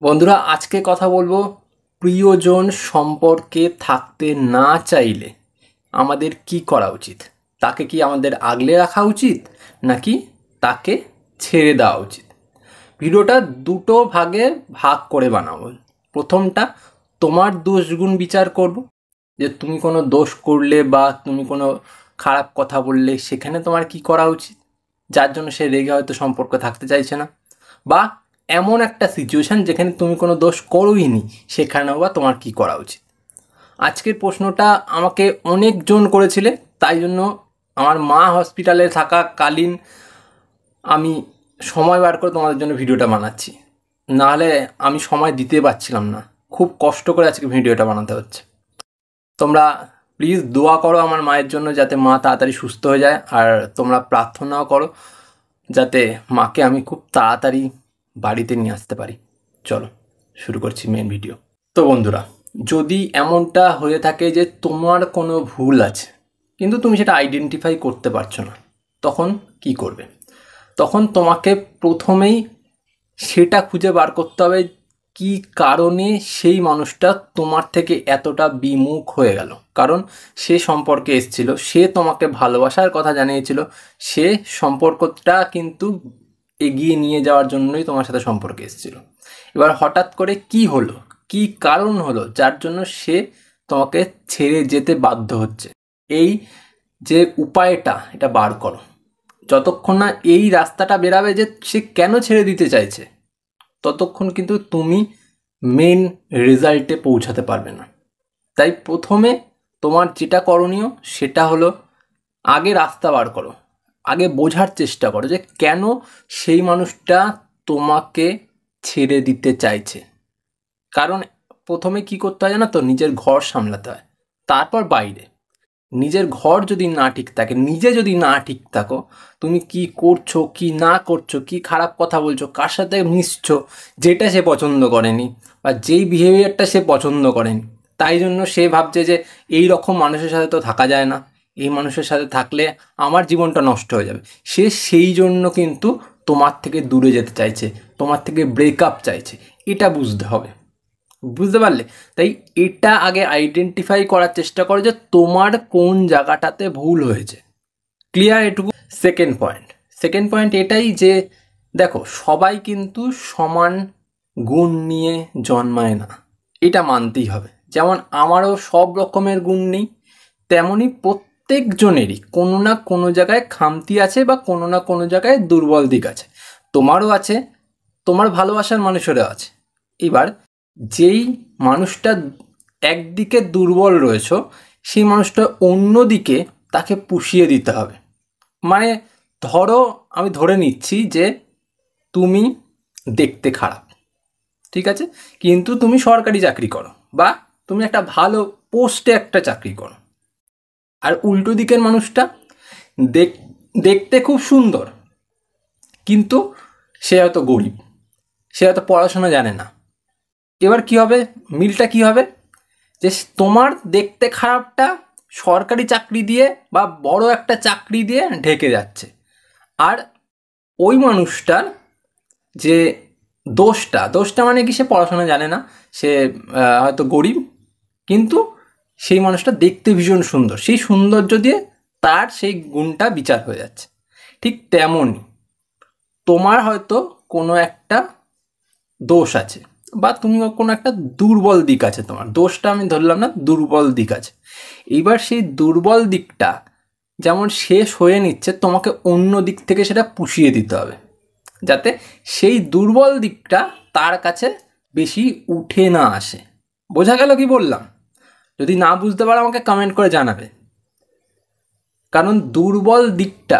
বন্ধুরা, আজকে কথা বলবো প্রিয়জন সম্পর্কে থাকতে না চাইলে আমাদের কি করা উচিত। তাকে কি আমাদের আগলে রাখা উচিত নাকি তাকে ছেড়ে দেওয়া উচিত। ভিডিওটা দুটো ভাগে ভাগ করে বানাবো। প্রথমটা তোমার দোষ গুণ বিচার করব, যে তুমি কোনো দোষ করলে বা তুমি কোনো খারাপ কথা বললে সেখানে তোমার কি করা উচিত, যার জন্য সে রেগে হয়তো সম্পর্ক থাকতে চাইছে না, বা এমন একটা সিচুয়েশান যেখানে তুমি কোনো দোষ করোইনি সেখানেও বা তোমার কি করা উচিত। আজকের প্রশ্নটা আমাকে অনেকজন করেছিলে, তাই জন্য আমার মা হসপিটালে থাকাকালীন আমি সময় বার করে তোমাদের জন্য ভিডিওটা বানাচ্ছি, নাহলে আমি সময় দিতে পারছিলাম না। খুব কষ্ট করে আজকে ভিডিওটা বানাতে হচ্ছে। তোমরা প্লিজ দোয়া করো আমার মায়ের জন্য, যাতে মা তাড়াতাড়ি সুস্থ হয়ে যায়, আর তোমরা প্রার্থনাও করো যাতে মাকে আমি খুব তাড়াতাড়ি বাড়িতে নিয়ে আসতে পারি। চলো শুরু করছি মেন ভিডিও। তো বন্ধুরা, যদি এমনটা হয়ে থাকে যে তোমার কোনো ভুল আছে কিন্তু তুমি সেটা আইডেন্টিফাই করতে পারছো না, তখন কি করবে? তখন তোমাকে প্রথমেই সেটা খুঁজে বার করতে হবে কি কারণে সেই মানুষটা তোমার থেকে এতটা বিমুখ হয়ে গেল। কারণ সে সম্পর্কে এসেছিল, সে তোমাকে ভালোবাসার কথা জানিয়েছিল, সে সম্পর্কটা কিন্তু এগিয়ে নিয়ে যাওয়ার জন্যই তোমার সাথে সম্পর্কে এসেছিল। এবার হঠাৎ করে কি হলো, কি কারণ হলো যার জন্য সে তোমাকে ছেড়ে যেতে বাধ্য হচ্ছে। এই যে উপায়টা, এটা বার করো। যতক্ষণ না এই রাস্তাটা বেরাবে যে সে কেন ছেড়ে দিতে চাইছে, ততক্ষণ কিন্তু তুমি মেন রেজাল্টে পৌঁছাতে পারবে না। তাই প্রথমে তোমার যেটা করণীয় সেটা হলো আগে রাস্তা বার করো, আগে বোঝার চেষ্টা করো যে কেন সেই মানুষটা তোমাকে ছেড়ে দিতে চাইছে। কারণ প্রথমে কি করতে হয় জানো তো, নিজের ঘর সামলাতে হয়, তারপর বাইরে। নিজের ঘর যদি না ঠিক থাকে, নিজে যদি না ঠিক থাকো, তুমি কি করছো কি না করছো, কি খারাপ কথা বলছো, কার সাথে মিশছো, যেটা সে পছন্দ করেনি বা যেই বিহেভিয়ারটা সে পছন্দ করেনি, তাই জন্য সে ভাবছে যে এই রকম মানুষের সাথে তো থাকা যায় না, এই মানুষের সাথে থাকলে আমার জীবনটা নষ্ট হয়ে যাবে, সে সেই জন্য কিন্তু তোমার থেকে দূরে যেতে চাইছে, তোমার থেকে ব্রেকআপ চাইছে। এটা বুঝতে হবে, বুঝতে পারলে? তাই এটা আগে আইডেন্টিফাই করার চেষ্টা করো যে তোমার কোন জায়গাটাতে ভুল হয়েছে। ক্লিয়ার এটুকু? সেকেন্ড পয়েন্ট এটাই যে দেখো, সবাই কিন্তু সমান গুণ নিয়ে জন্মায় না, এটা মানতেই হবে। যেমন আমারও সব রকমের গুণ নেই, তেমনি প্রত্যেকজনেরই কোনো না কোনো জায়গায় খামতি আছে বা কোনো না কোনো জায়গায় দুর্বল দিক আছে। তোমারও আছে, তোমার ভালোবাসার মানুষেরও আছে। এবার যেই মানুষটা একদিকে দুর্বল রয়েছে, সেই মানুষটা অন্যদিকে তাকে পুষিয়ে দিতে হবে। মানে ধরো, আমি ধরে নিচ্ছি যে তুমি দেখতে খারাপ, ঠিক আছে, কিন্তু তুমি সরকারি চাকরি করো বা তুমি একটা ভালো পোস্টে একটা চাকরি করো। আর উল্টো দিকের মানুষটা দেখ দেখতে খুব সুন্দর, কিন্তু সে হয়তো গরিব, সে হয়তো পড়াশোনা জানে না। এবার কি হবে, মিলটা কি হবে, যে তোমার দেখতে খারাপটা সরকারি চাকরি দিয়ে বা বড় একটা চাকরি দিয়ে ঢেকে যাচ্ছে, আর ওই মানুষটার যে দোষটা মানে কি, সে পড়াশোনা জানে না, সে হয়তো গরিব, কিন্তু সেই মানুষটা দেখতে ভীষণ সুন্দর, সেই সৌন্দর্য দিয়ে তার সেই গুণটা বিচার হয়ে যাচ্ছে। ঠিক তেমনই তোমার হয়তো কোনো একটা দোষ আছে বা তুমি কোনো একটা দুর্বল দিক আছে, তোমার দোষটা আমি ধরলাম না, দুর্বল দিক আছে। এইবার সেই দুর্বল দিকটা যেমন শেষ হয়ে নিচ্ছে, তোমাকে অন্য দিক থেকে সেটা পুষিয়ে দিতে হবে, যাতে সেই দুর্বল দিকটা তার কাছে বেশি উঠে না আসে। বোঝা গেল কি বললাম? যদি না বুঝতে পারো আমাকে কমেন্ট করে জানাবে। কারণ দুর্বল দিকটা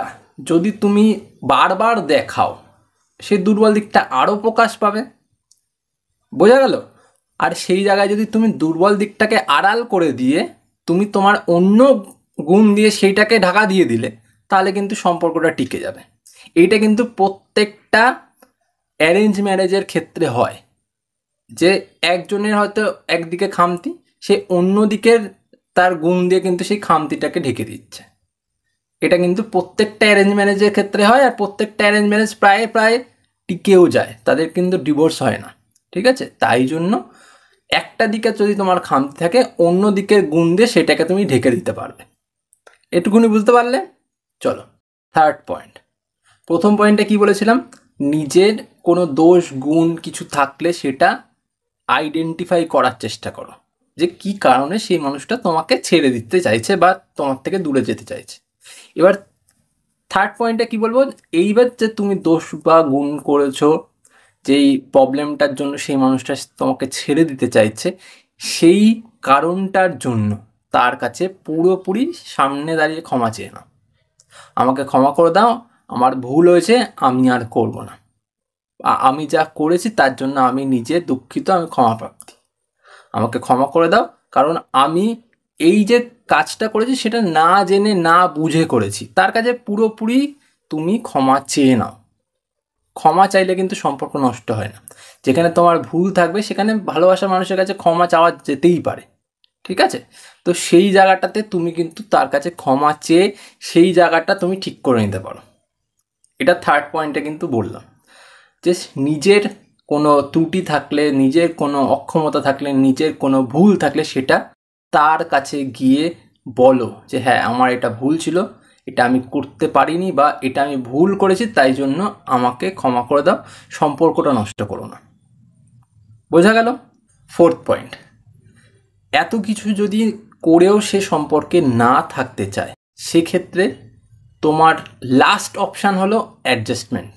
যদি তুমি বারবার দেখাও, সেই দুর্বল দিকটা আরও প্রকাশ পাবে। বোঝা গেল? আর সেই জায়গায় যদি তুমি দুর্বল দিকটাকে আড়াল করে দিয়ে তুমি তোমার অন্য গুণ দিয়ে সেইটাকে ঢাকা দিয়ে দিলে, তাহলে কিন্তু সম্পর্কটা টিকে যাবে। এইটা কিন্তু প্রত্যেকটা অ্যারেঞ্জ ম্যারেজের ক্ষেত্রে হয়, যে একজনের হয়তো একদিকে খামতি, সে অন্য দিকের তার গুণ দিয়ে কিন্তু সেই খামতিটাকে ঢেকে দিচ্ছে। এটা কিন্তু প্রত্যেকটা অ্যারেঞ্জ ম্যারেজের ক্ষেত্রে হয়, আর প্রত্যেকটা অ্যারেঞ্জ ম্যারেজ প্রায় প্রায় টিকেও যায়, তাদের কিন্তু ডিভোর্স হয় না। ঠিক আছে? তাই জন্য একটা দিকে যদি তোমার খামতি থাকে, অন্য দিকের গুণ দিয়ে সেটাকে তুমি ঢেকে দিতে পারবে। এটুকুনি বুঝতে পারলে? চলো থার্ড পয়েন্ট। প্রথম পয়েন্টে কি বলেছিলাম? নিজের কোনো দোষ গুণ কিছু থাকলে সেটা আইডেন্টিফাই করার চেষ্টা করো, যে কি কারণে সেই মানুষটা তোমাকে ছেড়ে দিতে চাইছে বা তোমার থেকে দূরে যেতে চাইছে। এবার থার্ড পয়েন্টে কি বলবো, এইবার যে তুমি দোষ বা গুণ করেছো, যেই প্রবলেমটার জন্য সেই মানুষটা তোমাকে ছেড়ে দিতে চাইছে, সেই কারণটার জন্য তার কাছে পুরোপুরি সামনে দাঁড়িয়ে ক্ষমা চেয়ে নাও। আমাকে ক্ষমা করে দাও, আমার ভুল হয়েছে, আমি আর করব না, আমি যা করেছি তার জন্য আমি নিজে দুঃখিত, আমি ক্ষমা প্রার্থী, আমাকে ক্ষমা করে দাও, কারণ আমি এই যে কাজটা করেছি সেটা না জেনে না বুঝে করেছি। তার কাছে পুরোপুরি তুমি ক্ষমা চেয়ে নাও। ক্ষমা চাইলে কিন্তু সম্পর্ক নষ্ট হয় না। যেখানে তোমার ভুল থাকবে সেখানে ভালোবাসার মানুষের কাছে ক্ষমা চাওয়া যেতেই পারে, ঠিক আছে? তো সেই জায়গাটাতে তুমি কিন্তু তার কাছে ক্ষমা চেয়ে সেই জায়গাটা তুমি ঠিক করে নিতে পারো। এটা থার্ড পয়েন্টে কিন্তু বললাম যে নিজের কোনো ত্রুটি থাকলে, নিজের কোনো অক্ষমতা থাকলে, নিজের কোনো ভুল থাকলে সেটা তার কাছে গিয়ে বলো যে হ্যাঁ আমার এটা ভুল ছিল, এটা আমি করতে পারিনি, বা এটা আমি ভুল করেছি, তাই জন্য আমাকে ক্ষমা করে দাও, সম্পর্কটা নষ্ট করো না। বোঝা গেল? ফোর্থ পয়েন্ট, এত কিছু যদি করেও সে সম্পর্কে না থাকতে চায়, সেক্ষেত্রে তোমার লাস্ট অপশান হলো অ্যাডজাস্টমেন্ট।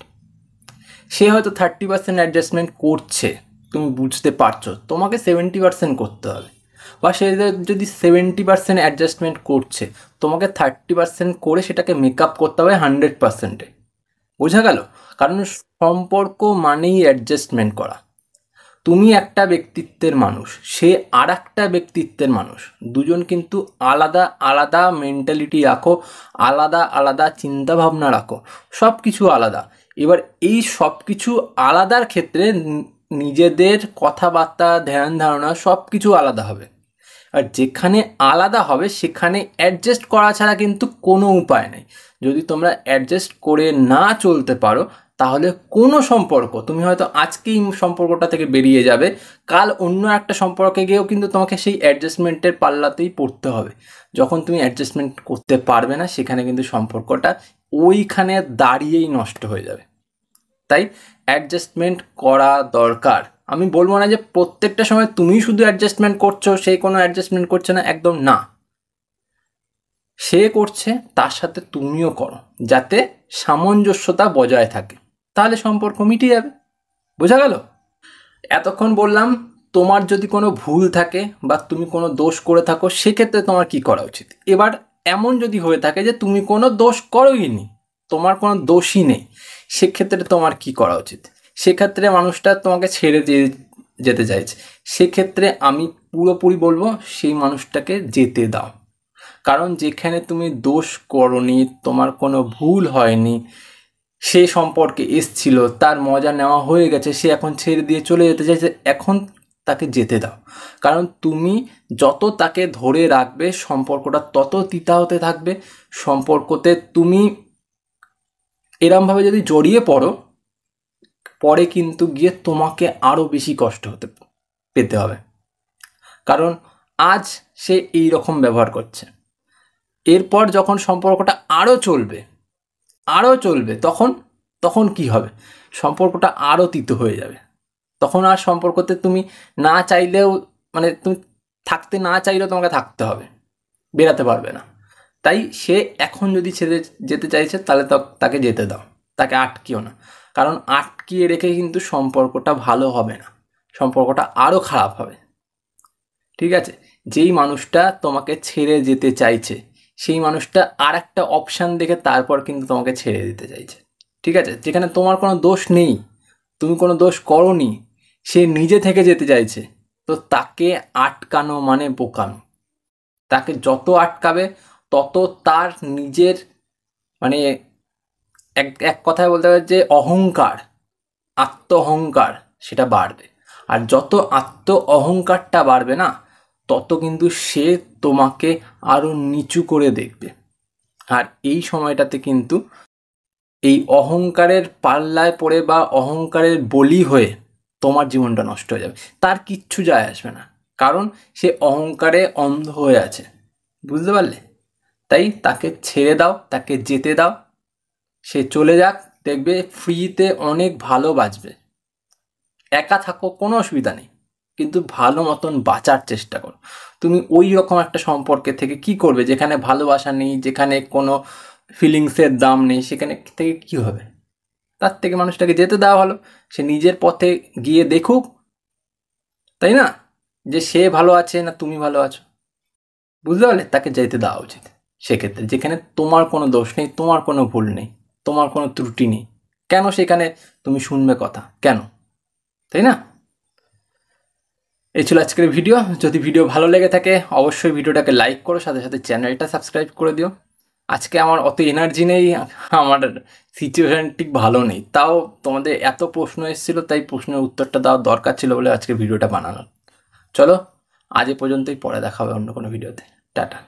সে হয়তো 30% অ্যাডজাস্টমেন্ট করছে, তুমি বুঝতে পারছো, তোমাকে 70% করতে হবে। বা সে যদি 70% অ্যাডজাস্টমেন্ট করছে, তোমাকে 30% করে সেটাকে মেক আপ করতে হবে 100%-এ। বোঝা গেল? কারণ সম্পর্ক মানেই অ্যাডজাস্টমেন্ট করা। তুমি একটা ব্যক্তিত্বের মানুষ, সে আর একটা ব্যক্তিত্বের মানুষ, দুজন কিন্তু আলাদা আলাদা মেন্টালিটি রাখো, আলাদা আলাদা চিন্তা ভাবনা রাখো, সব কিছু আলাদা। এবার এই সব কিছু আলাদার ক্ষেত্রে নিজেদের কথাবার্তা, ধ্যান ধারণা সব কিছু আলাদা হবে। আর যেখানে আলাদা হবে সেখানে অ্যাডজাস্ট করা ছাড়া কিন্তু কোনো উপায় নেই। যদি তোমরা অ্যাডজাস্ট করে না চলতে পারো, তাহলে কোনো সম্পর্ক, তুমি হয়তো আজকেই সম্পর্কটা থেকে বেরিয়ে যাবে, কাল অন্য একটা সম্পর্কে গিয়েও কিন্তু তোমাকে সেই অ্যাডজাস্টমেন্টের পাল্লাতেই পড়তে হবে। যখন তুমি অ্যাডজাস্টমেন্ট করতে পারবে না, সেখানে কিন্তু সম্পর্কটা ওইখানে দাঁড়িয়েই নষ্ট হয়ে যাবে। তাই অ্যাডজাস্টমেন্ট করা দরকার। আমি বলবো না যে প্রত্যেকটা সময় তুমি শুধু অ্যাডজাস্টমেন্ট করছো, সেই কোনো অ্যাডজাস্টমেন্ট করছে না, একদম না। সে করছে, তার সাথে তুমিও করো, যাতে সামঞ্জস্যতা বজায় থাকে, তাহলে সম্পর্ক মিটে যাবে। বোঝা গেল? এতক্ষণ বললাম তোমার যদি কোনো ভুল থাকে বা তুমি কোনো দোষ করে থাকো, সেক্ষেত্রে তোমার কি করা উচিত। এবার এমন যদি হয়ে থাকে যে তুমি কোনো দোষ করোইনি, তোমার কোনো দোষই নেই, সেক্ষেত্রে তোমার কি করা উচিত। সেক্ষেত্রে মানুষটা তোমাকে ছেড়ে দিয়ে যেতে চাইছে, সেক্ষেত্রে আমি পুরোপুরি বলবো সেই মানুষটাকে যেতে দাও। কারণ যেখানে তুমি দোষ করোনি, তোমার কোনো ভুল হয়নি, সে সম্পর্কে এসছিল, তার মজা নেওয়া হয়ে গেছে, সে এখন ছেড়ে দিয়ে চলে যেতে চাইছে, এখন তাকে যেতে দাও। কারণ তুমি যত তাকে ধরে রাখবে, সম্পর্কটা তত তিতা হতে থাকবে। সম্পর্কতে তুমি এরমভাবে যদি জড়িয়ে পড়ো, পরে কিন্তু গিয়ে তোমাকে আরও বেশি কষ্ট পেতে হবে। কারণ আজ সে এই রকম ব্যবহার করছে, এরপর যখন সম্পর্কটা আরও চলবে, তখন তখন কি হবে? সম্পর্কটা আরও তিতো হয়ে যাবে। তখন আর সম্পর্কতে তুমি না চাইলেও, মানে তুমি থাকতে না চাইলেও তোমাকে থাকতে হবে, বেরাতে পারবে না। তাই সে এখন যদি ছেড়ে যেতে চাইছে, তাহলে তাকে যেতে দাও, তাকে আটকিও না। কারণ আটকিয়ে রেখে কিন্তু সম্পর্কটা ভালো হবে না, সম্পর্কটা আরও খারাপ হবে। ঠিক আছে? যেই মানুষটা তোমাকে ছেড়ে যেতে চাইছে, সেই মানুষটা আর একটা অপশান দেখে তারপর কিন্তু তোমাকে ছেড়ে দিতে চাইছে। ঠিক আছে? যেখানে তোমার কোনো দোষ নেই, তুমি কোনো দোষ করোনি, সে নিজে থেকে যেতে চাইছে, তো তাকে আটকানো মানে বোকানো। তাকে যত আটকাবে তত তার নিজের, মানে এক এক কথায় বলতে হবে যে অহংকার, আত্ম অহংকার, সেটা বাড়বে। আর যত আত্ম অহংকারটা বাড়বে না, তত কিন্তু সে তোমাকে আরও নিচু করে দেখবে। আর এই সময়টাতে কিন্তু এই অহংকারের পাল্লায় পড়ে বা অহংকারের বলি হয়ে তোমার জীবনটা নষ্ট হয়ে যাবে। তার কিচ্ছু যায় আসবে না, কারণ সে অহংকারে অন্ধ হয়ে আছে, বুঝতে পারলে? তাই তাকে ছেড়ে দাও, তাকে যেতে দাও, সে চলে যাক, দেখবে ফ্রিতে অনেক ভালো বাঁচবে। একা থাকো, কোনো অসুবিধা নেই, কিন্তু ভালো মতন বাঁচার চেষ্টা করো। তুমি ওই রকম একটা সম্পর্কে থেকে কি করবে যেখানে ভালোবাসা নেই, যেখানে কোনো ফিলিংসের দাম নেই, সেখানে থেকে কি হবে? তার থেকে মানুষটাকে যেতে দেওয়া ভালো, সে নিজের পথে গিয়ে দেখুক, তাই না? যে সে ভালো আছে না তুমি ভালো আছো, বুঝতে পারলে? তাকে যেতে দেওয়া উচিত সেক্ষেত্রে, যেখানে তোমার কোনো দোষ নেই, তোমার কোনো ভুল নেই, তোমার কোনো ত্রুটি নেই। কেন সেখানে তুমি শুনবে কথা, কেন? তাই না? এই ছিল আজকের ভিডিও। যদি ভিডিও ভালো লেগে থাকে অবশ্যই ভিডিওটাকে লাইক করো, সাথে সাথে চ্যানেলটা সাবস্ক্রাইব করে দিও। আজকে আমার অত এনার্জি নেই, আমার সিচুয়েশান ঠিক ভালো নেই, তাও তোমাদের এত প্রশ্ন এসেছিলো, তাই প্রশ্নের উত্তরটা দেওয়ার দরকার ছিল বলে আজকে ভিডিওটা বানানো। চলো আজ এ পর্যন্তই, পরে দেখা হবে অন্য কোনো ভিডিওতে। টাটা।